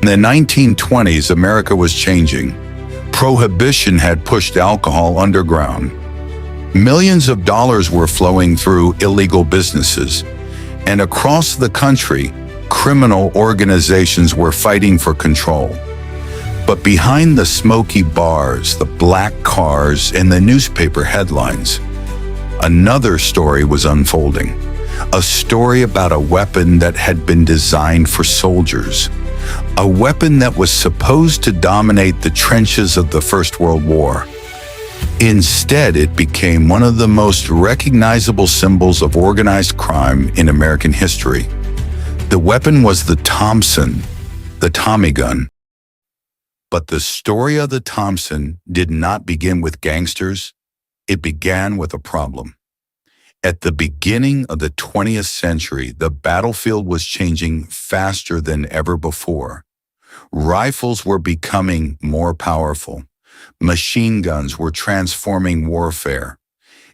In the 1920s, America was changing. Prohibition had pushed alcohol underground. Millions of dollars were flowing through illegal businesses, and across the country, criminal organizations were fighting for control. But behind the smoky bars, the black cars, and the newspaper headlines, another story was unfolding. A story about a weapon that had been designed for soldiers. A weapon that was supposed to dominate the trenches of the First World War. Instead, it became one of the most recognizable symbols of organized crime in American history. The weapon was the Thompson, the Tommy gun. But the story of the Thompson did not begin with gangsters. It began with a problem. At the beginning of the 20th century, the battlefield was changing faster than ever before. Rifles were becoming more powerful. Machine guns were transforming warfare,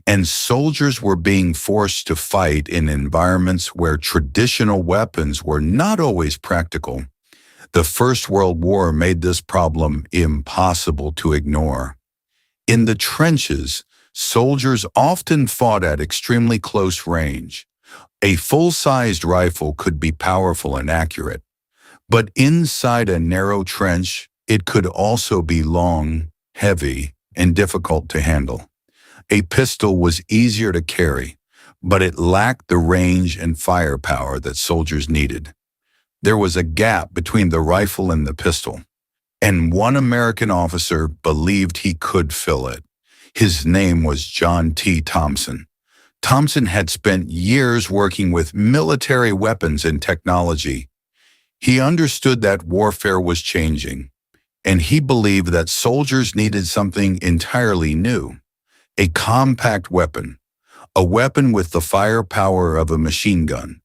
and soldiers were being forced to fight in environments where traditional weapons were not always practical. The First World War made this problem impossible to ignore. In the trenches, soldiers often fought at extremely close range. A full-sized rifle could be powerful and accurate, but inside a narrow trench, it could also be long, heavy, and difficult to handle. A pistol was easier to carry, but it lacked the range and firepower that soldiers needed. There was a gap between the rifle and the pistol, and one American officer believed he could fill it. His name was John T. Thompson. Thompson had spent years working with military weapons and technology. He understood that warfare was changing, and he believed that soldiers needed something entirely new. A compact weapon, a weapon with the firepower of a machine gun,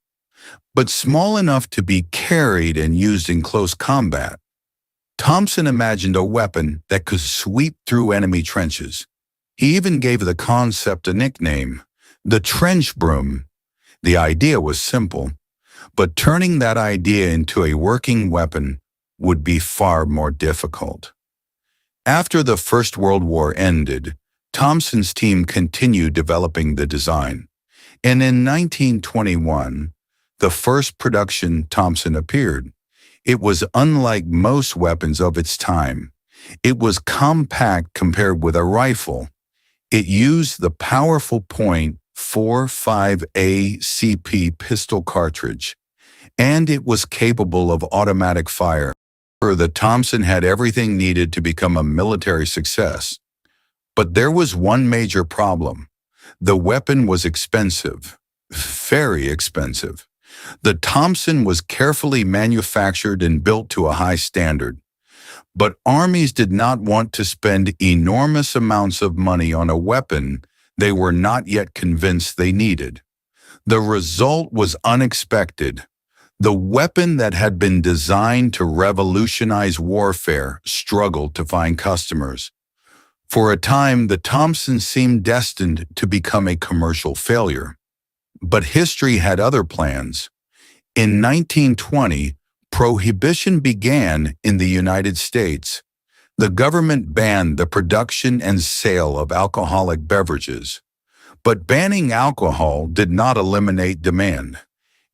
but small enough to be carried and used in close combat. Thompson imagined a weapon that could sweep through enemy trenches. He even gave the concept a nickname, the trench broom. The idea was simple, but turning that idea into a working weapon would be far more difficult. After the First World War ended, Thompson's team continued developing the design, and in 1921, the first production Thompson appeared. It was unlike most weapons of its time. It was compact compared with a rifle. It used the powerful .45 ACP pistol cartridge, and it was capable of automatic fire. The Thompson had everything needed to become a military success. But there was one major problem. The weapon was expensive, very expensive. The Thompson was carefully manufactured and built to a high standard. But armies did not want to spend enormous amounts of money on a weapon they were not yet convinced they needed. The result was unexpected. The weapon that had been designed to revolutionize warfare struggled to find customers. For a time, the Thompson seemed destined to become a commercial failure. But history had other plans. In 1920, prohibition began in the United States. The government banned the production and sale of alcoholic beverages. But banning alcohol did not eliminate demand.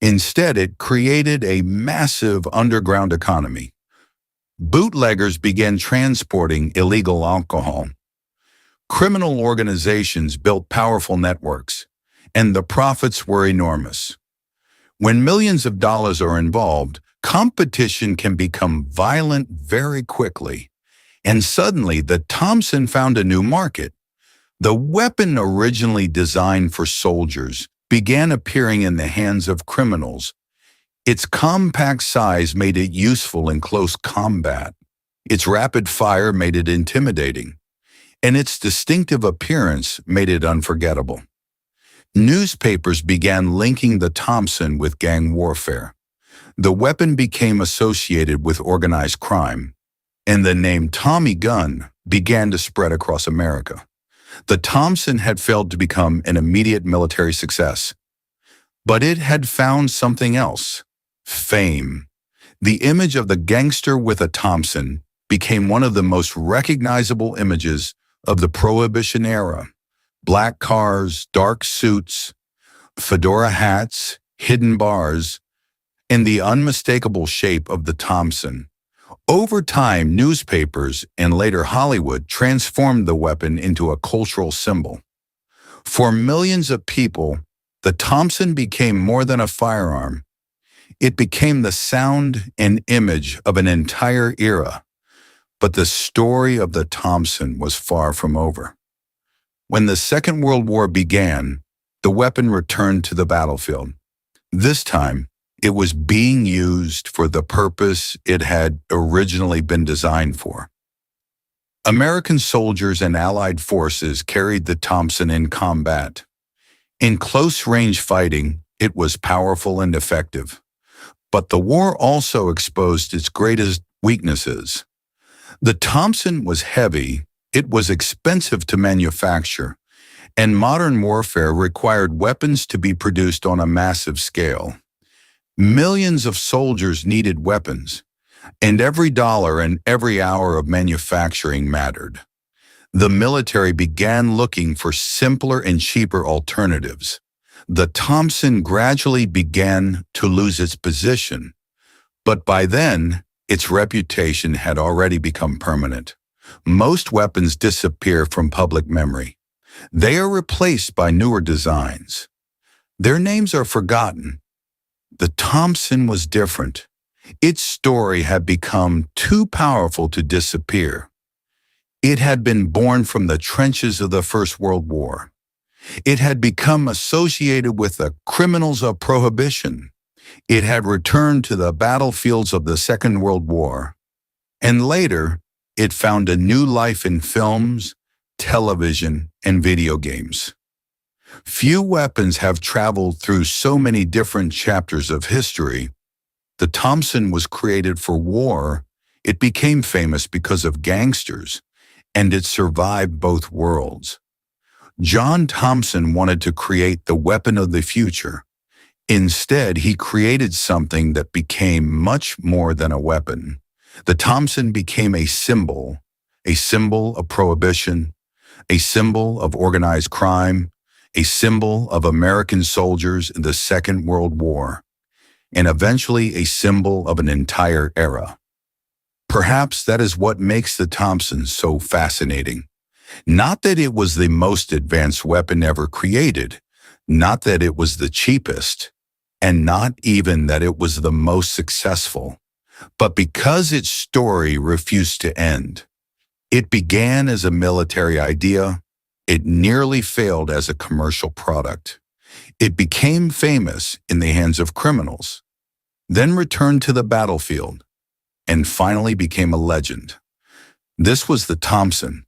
Instead, it created a massive underground economy. Bootleggers began transporting illegal alcohol. Criminal organizations built powerful networks, and the profits were enormous. When millions of dollars are involved, competition can become violent very quickly. And suddenly, the Thompson found a new market. The weapon originally designed for soldiers began appearing in the hands of criminals. Its compact size made it useful in close combat. Its rapid fire made it intimidating, and its distinctive appearance made it unforgettable. Newspapers began linking the Thompson with gang warfare. The weapon became associated with organized crime, and the name Tommy gun began to spread across America. The Thompson had failed to become an immediate military success, but it had found something else: fame. The image of the gangster with a Thompson became one of the most recognizable images of the Prohibition era. Black cars, dark suits, fedora hats, hidden bars, and the unmistakable shape of the Thompson. Over time, newspapers and later Hollywood transformed the weapon into a cultural symbol. For millions of people, the Thompson became more than a firearm. It became the sound and image of an entire era. But the story of the Thompson was far from over. When the Second World War began, the weapon returned to the battlefield. This time, it was being used for the purpose it had originally been designed for. American soldiers and Allied forces carried the Thompson in combat. In close-range fighting, it was powerful and effective. But the war also exposed its greatest weaknesses. The Thompson was heavy, it was expensive to manufacture, and modern warfare required weapons to be produced on a massive scale. Millions of soldiers needed weapons, and every dollar and every hour of manufacturing mattered. The military began looking for simpler and cheaper alternatives. The Thompson gradually began to lose its position, but by then, its reputation had already become permanent. Most weapons disappear from public memory. They are replaced by newer designs. Their names are forgotten. The Thompson was different. Its story had become too powerful to disappear. It had been born from the trenches of the First World War. It had become associated with the criminals of Prohibition. It had returned to the battlefields of the Second World War. And later, it found a new life in films, television, and video games. Few weapons have traveled through so many different chapters of history. The Thompson was created for war, it became famous because of gangsters, and it survived both worlds. John Thompson wanted to create the weapon of the future. Instead, he created something that became much more than a weapon. The Thompson became a symbol of prohibition, a symbol of organized crime, a symbol of American soldiers in the Second World War, and eventually a symbol of an entire era. Perhaps that is what makes the Thompson so fascinating. Not that it was the most advanced weapon ever created, not that it was the cheapest, and not even that it was the most successful, but because its story refused to end. It began as a military idea. It nearly failed as a commercial product. It became famous in the hands of criminals, then returned to the battlefield, and finally became a legend. This was the Thompson,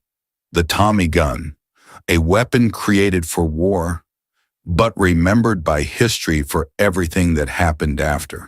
the Tommy gun, a weapon created for war, but remembered by history for everything that happened after.